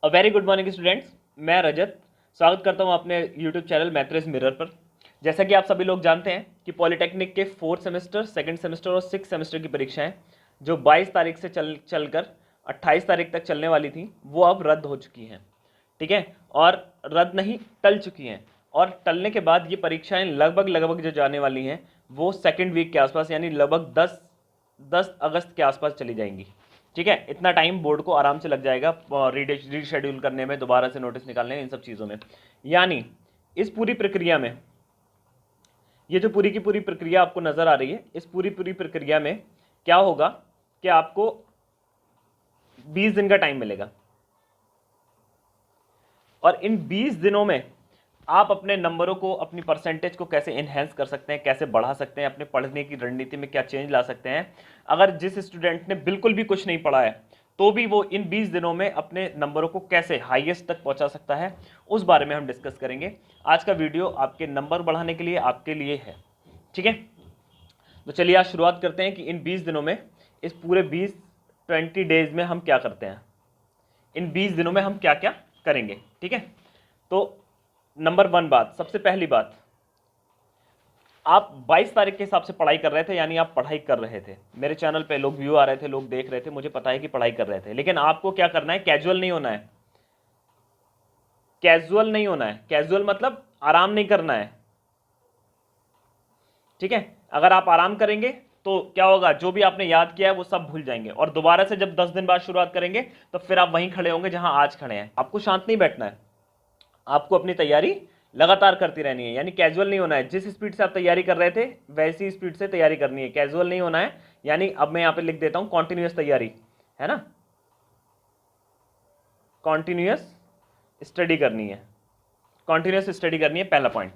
Very good morning students. मैं रजत स्वागत करता हूं अपने यूट्यूब चैनल मैथ्रेस मिरर पर। जैसा कि आप सभी लोग जानते हैं कि पॉलिटेक्निक के फोर्थ सेमेस्टर, सेकंड सेमेस्टर और सिक्स सेमेस्टर की परीक्षाएं जो 22 तारीख से चलकर 28 तारीख तक चलने वाली थी वो अब रद्द हो चुकी हैं। ठीक है, और रद्द नहीं, टल चुकी हैं। और टलने के बाद ये परीक्षाएं लगभग जो जाने वाली हैं वो सेकेंड वीक के आसपास यानी लगभग 10 अगस्त के आसपास चली जाएंगी। ठीक है, इतना टाइम बोर्ड को आराम से लग जाएगा रीशेड्यूल करने में, दोबारा से नोटिस निकालने में, इन सब चीज़ों में। यानी इस पूरी प्रक्रिया में, ये जो पूरी की पूरी प्रक्रिया आपको नज़र आ रही है, इस पूरी प्रक्रिया में क्या होगा कि आपको 20 दिन का टाइम मिलेगा और इन 20 दिनों में आप अपने नंबरों को, अपनी परसेंटेज को कैसे इन्हेंस कर सकते हैं, कैसे बढ़ा सकते हैं, अपने पढ़ने की रणनीति में क्या चेंज ला सकते हैं। अगर जिस स्टूडेंट ने बिल्कुल भी कुछ नहीं पढ़ा है तो भी वो इन 20 दिनों में अपने नंबरों को कैसे हाईएस्ट तक पहुंचा सकता है, उस बारे में हम डिस्कस करेंगे। आज का वीडियो आपके नंबर बढ़ाने के लिए, आपके लिए है। ठीक है, तो चलिए आज शुरुआत करते हैं कि इन 20 दिनों में, इस पूरे 20 डेज में हम क्या करते हैं, इन 20 दिनों में हम क्या क्या करेंगे। ठीक है, तो नंबर 1 बात, सबसे पहली बात, आप 22 तारीख के हिसाब से पढ़ाई कर रहे थे, यानी आप पढ़ाई कर रहे थे। मेरे चैनल पे लोग व्यू आ रहे थे, लोग देख रहे थे, मुझे पता है कि पढ़ाई कर रहे थे। लेकिन आपको क्या करना है, कैजुअल नहीं होना है। कैजुअल नहीं होना है, कैजुअल मतलब आराम नहीं करना है। ठीक है, अगर आप आराम करेंगे तो क्या होगा, जो भी आपने याद किया है वो सब भूल जाएंगे और दोबारा से जब 10 दिन बाद शुरुआत करेंगे तो फिर आप वहीं खड़े होंगे जहां आज खड़े हैं। आपको शांत नहीं बैठना है, आपको अपनी तैयारी लगातार करती रहनी है, यानी कैजुअल नहीं होना है। जिस स्पीड से आप तैयारी कर रहे थे वैसी स्पीड से तैयारी करनी है, कैजुअल नहीं होना है। यानी अब मैं यहां पे लिख देता हूं कॉन्टिन्यूअस तैयारी, है ना, कॉन्टिन्यूअस स्टडी करनी है, कॉन्टिन्यूअस स्टडी करनी है, पहला पॉइंट।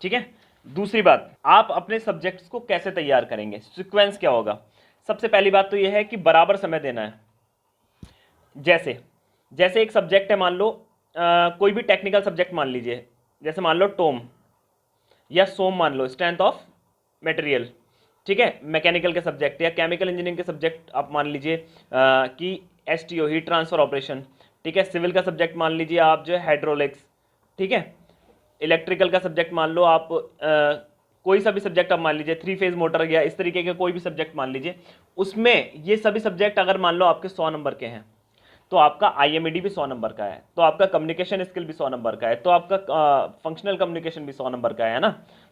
ठीक है, दूसरी बात, आप अपने सब्जेक्ट्स को कैसे तैयार करेंगे, सीक्वेंस क्या होगा। सबसे पहली बात तो यह है कि बराबर समय देना है। जैसे जैसे एक सब्जेक्ट है, मान लो कोई भी टेक्निकल सब्जेक्ट मान लीजिए, जैसे मान लो टोम या सोम, मान लो स्ट्रेंथ ऑफ मटेरियल। ठीक है, मैकेनिकल के सब्जेक्ट या केमिकल इंजीनियरिंग के सब्जेक्ट आप मान लीजिए कि एसटीओ, हीट ट्रांसफर ऑपरेशन। ठीक है, सिविल का सब्जेक्ट मान लीजिए आप जो है हाइड्रोलिक्स। ठीक है, इलेक्ट्रिकल का सब्जेक्ट मान लो आप कोई सा भी सब्जेक्ट आप मान लीजिए, 3 फेज मोटर या इस तरीके के कोई भी सब्जेक्ट मान लीजिए। उसमें ये सभी सब्जेक्ट अगर मान लो आपके 100 नंबर के हैं तो आपका आईएमईडी भी 100 नंबर का है, तो आपका कम्युनिकेशन स्किल भी 100 नंबर का है, तो आपका फंक्शनल कम्युनिकेशन भी 100 नंबर का है ना,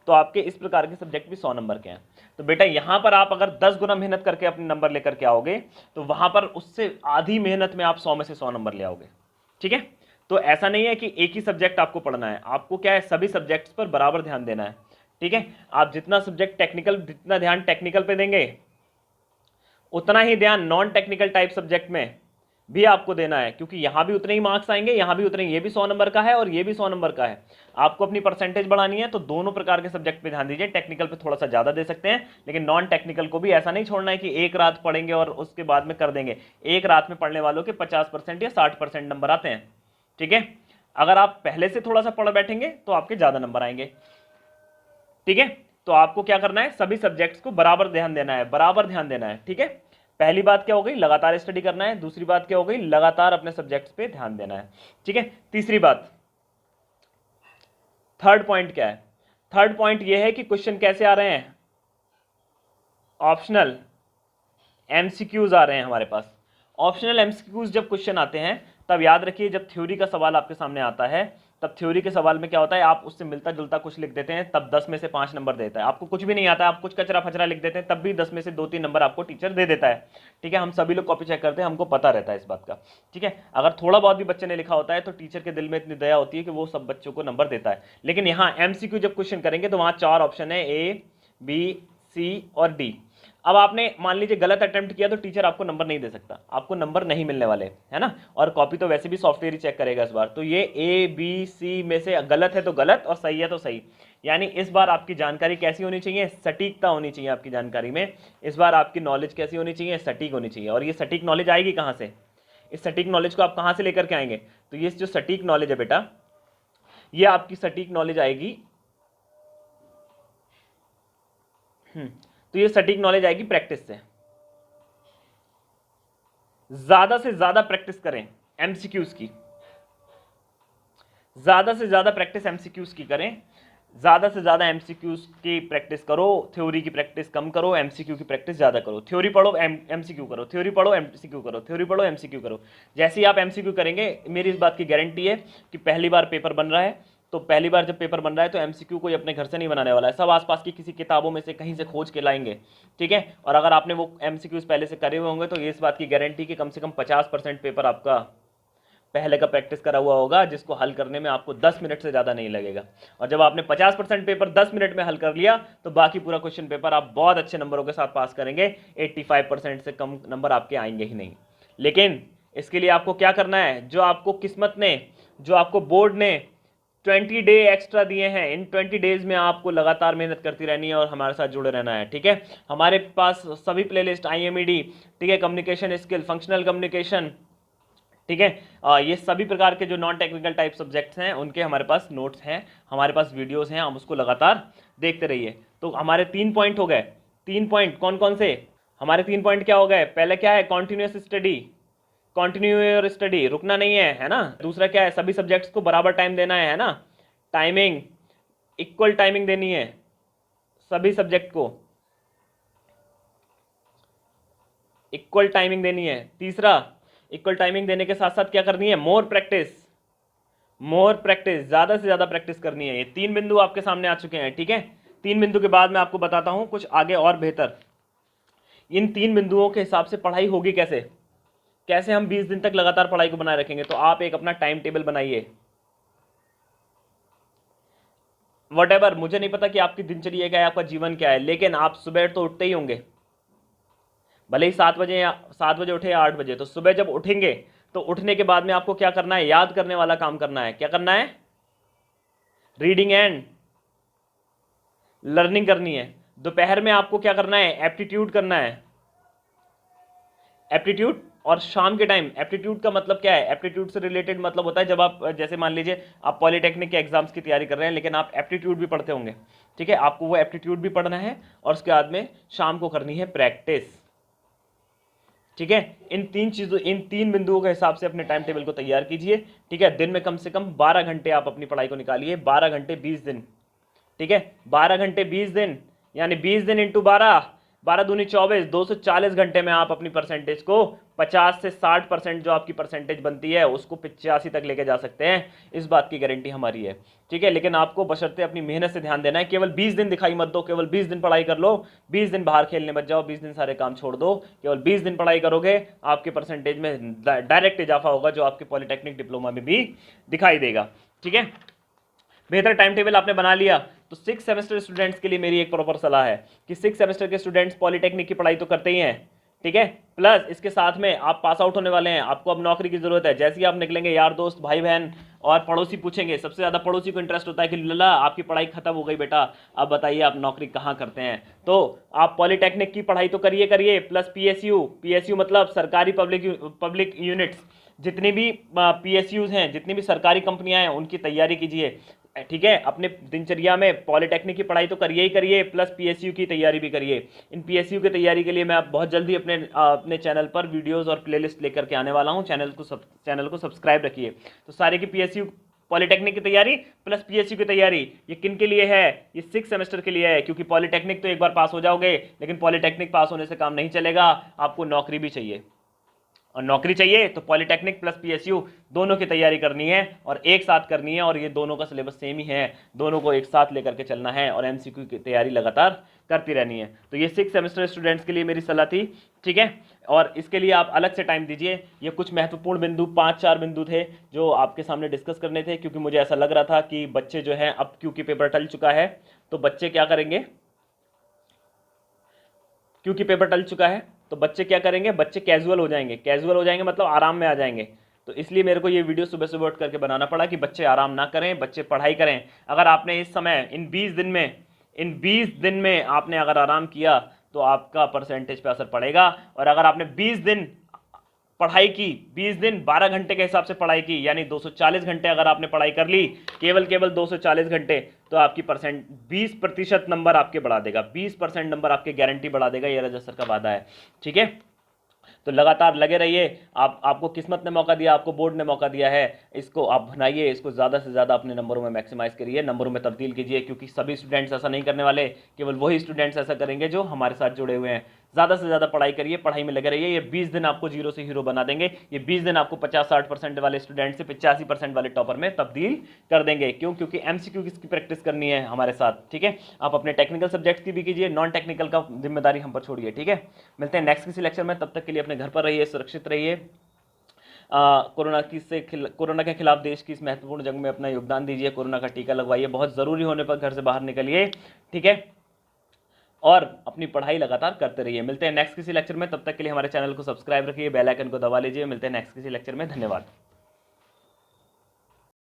तो आपके इस प्रकार के सब्जेक्ट भी 100 नंबर के हैं। तो बेटा यहां पर आप अगर 10 गुना मेहनत करके अपने नंबर लेकर के आओगे तो वहां पर उससे आधी मेहनत में आप 100 में से 100 नंबर ले आओगे। ठीक है, तो ऐसा नहीं है कि एक ही सब्जेक्ट आपको पढ़ना है, आपको क्या है, सभी सब्जेक्ट्स पर बराबर ध्यान देना है। ठीक है, आप जितना सब्जेक्ट टेक्निकल, जितना ध्यान टेक्निकल पे देंगे उतना ही ध्यान नॉन टेक्निकल टाइप सब्जेक्ट में भी आपको देना है, क्योंकि यहां भी उतने ही मार्क्स आएंगे, यहां भी उतने, ये भी 100 नंबर का है और ये भी 100 नंबर का है। आपको अपनी परसेंटेज बढ़ानी है तो दोनों प्रकार के सब्जेक्ट पे ध्यान दीजिए। टेक्निकल पे थोड़ा सा ज्यादा दे सकते हैं, लेकिन नॉन टेक्निकल को भी ऐसा नहीं छोड़ना है कि एक रात पढ़ेंगे और उसके बाद में कर देंगे। एक रात में पढ़ने वालों के 50% या 60% नंबर आते हैं। ठीक है, अगर आप पहले से थोड़ा सा पढ़ बैठेंगे तो आपके ज्यादा नंबर आएंगे। ठीक है, तो आपको क्या करना है, सभी सब्जेक्ट्स को बराबर ध्यान देना है, बराबर ध्यान देना है। ठीक है, पहली बात क्या हो गई, लगातार स्टडी करना है। दूसरी बात क्या हो गई, लगातार अपने सब्जेक्ट्स पे ध्यान देना है। ठीक है, तीसरी बात, थर्ड पॉइंट क्या है, थर्ड पॉइंट ये है कि क्वेश्चन कैसे आ रहे हैं, ऑप्शनल एमसीक्यूज आ रहे हैं हमारे पास। ऑप्शनल एमसीक्यूज जब क्वेश्चन आते हैं तब याद रखिए, जब थ्योरी का सवाल आपके सामने आता है तब थ्योरी के सवाल में क्या होता है, आप उससे मिलता जुलता कुछ लिख देते हैं तब 10 में से 5 नंबर देता है। आपको कुछ भी नहीं आता, आप कुछ कचरा फचरा लिख देते हैं तब भी 10 में से 2-3 नंबर आपको टीचर दे देता है। ठीक है, हम सभी लोग कॉपी चेक करते हैं, हमको पता रहता है इस बात का। ठीक है, अगर थोड़ा बहुत भी बच्चे ने लिखा होता है तो टीचर के दिल में इतनी दया होती है कि वो सब बच्चों को नंबर देता है। लेकिन यहाँ एमसीक्यू जब क्वेश्चन करेंगे तो वहां 4 ऑप्शन है, ए, बी, सी और डी। अब आपने मान लीजिए गलत अटेम्प्ट किया तो टीचर आपको नंबर नहीं दे सकता, आपको नंबर नहीं मिलने वाले, है ना। और कॉपी तो वैसे भी सॉफ्टवेयर ही चेक करेगा इस बार। तो ये ए बी सी में से गलत है तो गलत और सही है तो सही। यानी इस बार आपकी जानकारी कैसी होनी चाहिए, सटीकता होनी चाहिए आपकी जानकारी में। इस बार आपकी नॉलेज कैसी होनी चाहिए, सटीक होनी चाहिए। और ये सटीक नॉलेज आएगी कहाँ से, इस सटीक नॉलेज को आप कहाँ से लेकर के आएंगे, तो ये जो सटीक नॉलेज है बेटा, ये आपकी सटीक नॉलेज आएगी, तो ये सटीक नॉलेज आएगी प्रैक्टिस से। ज्यादा से ज्यादा प्रैक्टिस करें एमसीक्यूज की। ज़्यादा से ज़्यादा प्रैक्टिस एमसीक्यूज़ की करें, ज़्यादा से ज़्यादा एमसीक्यूज़ की प्रैक्टिस करो, थ्योरी की प्रैक्टिस कम करो, एमसीक्यू की प्रैक्टिस ज़्यादा करो। थ्योरी पढ़ो, एमसीक्यू करो, थ्योरी पढ़ो, एमसीक्यू करो, थ्योरी पढ़ो, एमसीक्यू करो। जैसे ही आप एमसीक्यू करेंगे, मेरी इस बात की गारंटी है कि पहली बार पेपर बन रहा है, तो पहली बार जब पेपर बन रहा है तो एमसीक्यू कोई अपने घर से नहीं बनाने वाला है, सब आसपास की किसी किताबों में से कहीं से खोज के लाएंगे, ठीक है। और अगर आपने वो एमसीक्यूज पहले से करे हुए होंगे तो ये इस बात की गारंटी कि कम से कम 50% पेपर आपका पहले का प्रैक्टिस करा हुआ होगा, जिसको हल करने में आपको 10 मिनट से ज़्यादा नहीं लगेगा। और जब आपने 50% पेपर 10 मिनट में हल कर लिया तो बाकी पूरा क्वेश्चन पेपर आप बहुत अच्छे नंबरों के साथ पास करेंगे। 85% से कम नंबर आपके आएंगे ही नहीं। लेकिन इसके लिए आपको क्या करना है, जो आपको किस्मत ने, जो आपको बोर्ड ने 20 डे एक्स्ट्रा दिए हैं, इन 20 डेज में आपको लगातार मेहनत करती रहनी है और हमारे साथ जुड़े रहना है, ठीक है। हमारे पास सभी प्लेलिस्ट IMED, ठीक है, कम्युनिकेशन स्किल, फंक्शनल कम्युनिकेशन, ठीक है, ये सभी प्रकार के जो नॉन टेक्निकल टाइप सब्जेक्ट्स हैं उनके हमारे पास नोट्स हैं, हमारे पास वीडियोस हैं, हम उसको लगातार देखते रहिए। तो हमारे 3 पॉइंट हो गए। 3 पॉइंट कौन कौन से? हमारे 3 पॉइंट क्या हो गए? पहले क्या है? Continuous study, continue your study, रुकना नहीं है ना। दूसरा क्या है? सभी सब्जेक्ट्स को बराबर टाइम देना है ना, टाइमिंग, इक्वल टाइमिंग देनी है सभी सब्जेक्ट को, इक्वल टाइमिंग देनी है। तीसरा, इक्वल टाइमिंग देने के साथ साथ क्या करनी है? मोर प्रैक्टिस, मोर प्रैक्टिस, ज़्यादा से ज़्यादा प्रैक्टिस करनी है। ये 3 बिंदु आपके सामने आ चुके हैं, ठीक है। 3 बिंदु के बाद मैं आपको बताता हूं कुछ आगे और बेहतर। इन 3 बिंदुओं के हिसाब से पढ़ाई होगी कैसे, कैसे हम 20 दिन तक लगातार पढ़ाई को बनाए रखेंगे। तो आप एक अपना टाइम टेबल बनाइए। वट मुझे नहीं पता कि आपकी दिनचर्या क्या है, आपका जीवन क्या है, लेकिन आप सुबह तो उठते ही होंगे, भले ही 7 बजे उठे या 8 बजे। तो सुबह जब उठेंगे तो उठने के बाद में आपको क्या करना है? याद करने वाला काम करना है। क्या करना है? रीडिंग एंड लर्निंग करनी है। दोपहर में आपको क्या करना है? एप्टीट्यूड करना है, एप्टीट्यूड। और शाम के टाइम एप्टीट्यूड का मतलब क्या है? एप्टीट्यूड से रिलेटेड मतलब होता है जब आप, जैसे मान लीजिए आप पॉलिटेक्निक के एग्जाम्स की तैयारी कर रहे हैं, लेकिन आप एप्टीट्यूड भी पढ़ते होंगे, ठीक है, आपको वो एप्टीट्यूड भी पढ़ना है और उसके बाद में शाम को करनी है प्रैक्टिस, ठीक है। इन तीन बिंदुओं के हिसाब से अपने टाइम टेबल को तैयार कीजिए, ठीक है। दिन में कम से कम 12 घंटे आप अपनी पढ़ाई को निकालिए, 12 घंटे 20 दिन, ठीक है। 12 घंटे 20 दिन यानी 20 दिन इंटू 12, 12 दूनी 24, 240 घंटे में आप अपनी परसेंटेज को 50 से 60% जो आपकी परसेंटेज बनती है उसको 85 तक लेके जा सकते हैं। इस बात की गारंटी हमारी है, ठीक है। लेकिन आपको बशर्ते अपनी मेहनत से ध्यान देना है। केवल 20 दिन दिखाई मत दो, केवल 20 दिन पढ़ाई कर लो, 20 दिन बाहर खेलने मत जाओ, 20 दिन सारे काम छोड़ दो। केवल 20 दिन पढ़ाई करोगे, आपके परसेंटेज में डायरेक्ट इजाफा होगा, जो आपके पॉलिटेक्निक डिप्लोमा में भी दिखाई देगा, ठीक है। बेहतर टाइम टेबल आपने बना लिया तो 6 सेमेस्टर स्टूडेंट्स के लिए मेरी एक प्रॉपर सलाह है कि 6 सेमेस्टर के स्टूडेंट्स पॉलिटेक्निक की पढ़ाई तो करते ही हैं, ठीक है, प्लस इसके साथ में आप पास आउट होने वाले हैं, आपको अब नौकरी की जरूरत है। जैसे ही आप निकलेंगे, यार दोस्त, भाई बहन और पड़ोसी पूछेंगे, सबसे ज़्यादा पड़ोसी को इंटरेस्ट होता है कि लला आपकी पढ़ाई खत्म हो गई बेटा, अब बताइए आप नौकरी कहाँ करते हैं। तो आप पॉलिटेक्निक की पढ़ाई तो करिए करिए, प्लस PSU मतलब सरकारी पब्लिक यूनिट्स, जितनी भी PSUs हैं, जितनी भी सरकारी कंपनियां हैं, उनकी तैयारी कीजिए, ठीक है। अपने दिनचर्या में पॉलिटेक्निक की पढ़ाई तो करिए ही करिए, प्लस PSU की तैयारी भी करिए। इन PSU की तैयारी के लिए मैं बहुत जल्दी अपने चैनल पर वीडियोस और प्लेलिस्ट लेकर के आने वाला हूं। चैनल को सब्सक्राइब रखिए। तो सारे की PSU पॉलिटेक्निक की तैयारी प्लस PSU की तैयारी, ये किन के लिए है? ये 6 सेमेस्टर के लिए है, क्योंकि पॉलिटेक्निक तो एक बार पास हो जाओगे, लेकिन पॉलिटेक्निक पास होने से काम नहीं चलेगा, आपको नौकरी भी चाहिए। और नौकरी चाहिए तो पॉलिटेक्निक प्लस PSU दोनों की तैयारी करनी है और एक साथ करनी है। और ये दोनों का सिलेबस सेम ही है, दोनों को एक साथ लेकर के चलना है और MCQ की तैयारी लगातार करती रहनी है। तो ये 6 सेमेस्टर स्टूडेंट्स के लिए मेरी सलाह थी, ठीक है। और इसके लिए आप अलग से टाइम दीजिए। ये कुछ महत्वपूर्ण बिंदु, 5-4 बिंदु थे जो आपके सामने डिस्कस करने थे, क्योंकि मुझे ऐसा लग रहा था कि बच्चे जो हैं, अब क्योंकि पेपर टल चुका है तो बच्चे क्या करेंगे, क्योंकि पेपर टल चुका है तो बच्चे क्या करेंगे, बच्चे कैजुअल हो जाएंगे। कैजुअल हो जाएंगे मतलब आराम में आ जाएंगे। तो इसलिए मेरे को ये वीडियो सुबह सुबह उठ करके बनाना पड़ा कि बच्चे आराम ना करें, बच्चे पढ़ाई करें। अगर आपने इस समय इन 20 दिन में आपने अगर आराम किया तो आपका परसेंटेज पे असर पड़ेगा। और अगर आपने 20 दिन पढ़ाई की, 20 दिन 12 घंटे के हिसाब से पढ़ाई की, यानी 240 घंटे अगर आपने पढ़ाई कर ली, केवल 240 घंटे, तो आपकी 20% नंबर आपके बढ़ा देगा, 20% नंबर आपके गारंटी बढ़ा देगा। ये रजत सर का वादा है, ठीक है। तो लगातार लगे रहिए। आपको किस्मत ने मौका दिया, आपको बोर्ड ने मौका दिया है, इसको आप बनाइए, इसको ज़्यादा से ज़्यादा अपने नंबरों में मैक्सिमाइज़ करिए, नंबरों में तब्दील कीजिए, क्योंकि सभी स्टूडेंट्स ऐसा नहीं करने वाले, केवल वही स्टूडेंट्स ऐसा करेंगे जो हमारे साथ जुड़े हुए हैं। ज़्यादा से ज़्यादा पढ़ाई करिए, पढ़ाई में लगे रहिए। ये 20 दिन आपको जीरो से हीरो बना देंगे, ये 20 दिन आपको 50-60% वाले स्टूडेंट से 85% वाले टॉपर में तब्दील कर देंगे। क्यों? क्योंकि एमसीक्यू की प्रैक्टिस करनी है हमारे साथ, ठीक है। आप अपने टेक्निकल सब्जेक्ट्स की भी कीजिए, नॉन टेक्निकल का जिम्मेदारी हम पर छोड़िए, ठीक है। मिलते हैं नेक्स्ट किसी लेक्चर में, तब तक के लिए अपने घर पर रहिए, सुरक्षित रहिए। कोरोना के खिलाफ देश की इस महत्वपूर्ण जंग में अपना योगदान दीजिए, कोरोना का टीका लगवाइए, बहुत ज़रूरी होने पर घर से बाहर निकलिए, ठीक है। और अपनी पढ़ाई लगातार करते रहिए। मिलते हैं नेक्स्ट किसी लेक्चर में, तब तक के लिए हमारे चैनल को सब्सक्राइब रखिए, बेल आइकन को दबा लीजिए। मिलते हैं नेक्स्ट किसी लेक्चर में, धन्यवाद।